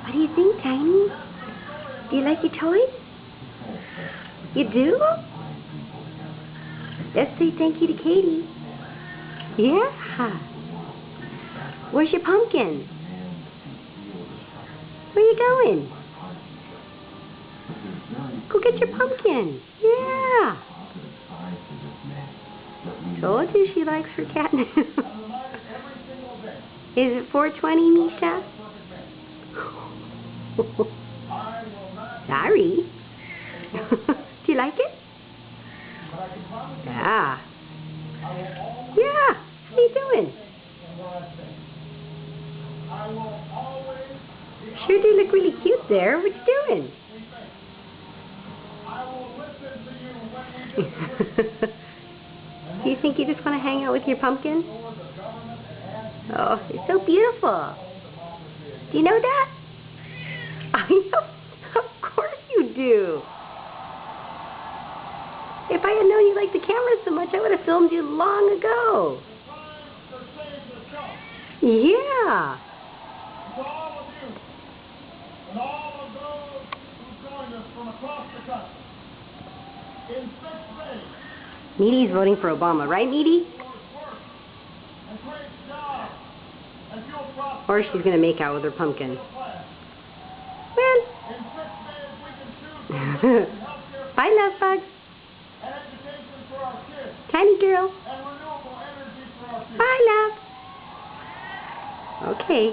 What do you think, Tiny? Do you like your toys? You do? Let's say thank you to Katie. Yeah. Where's your pumpkin? Where are you going? Go get your pumpkin. Yeah. Told you she likes her catnip. Is it 4:20, Misha? Sorry. Do you like it? Yeah. Yeah. What are you doing? Sure do look really cute there. What you doing? Do you think you just want to hang out with your pumpkin? Oh, it's so beautiful. Do you know that? I know. Of course you do. If I had known you liked the camera so much, I would have filmed you long ago. Yeah. To all of you and all of those who joined us from across the country, in 6 days, Needy's voting for Obama, right, Needy? Or she's going to make out with her pumpkin. Man. Bye, love bugs. Tiny girl. Bye, love. Okay.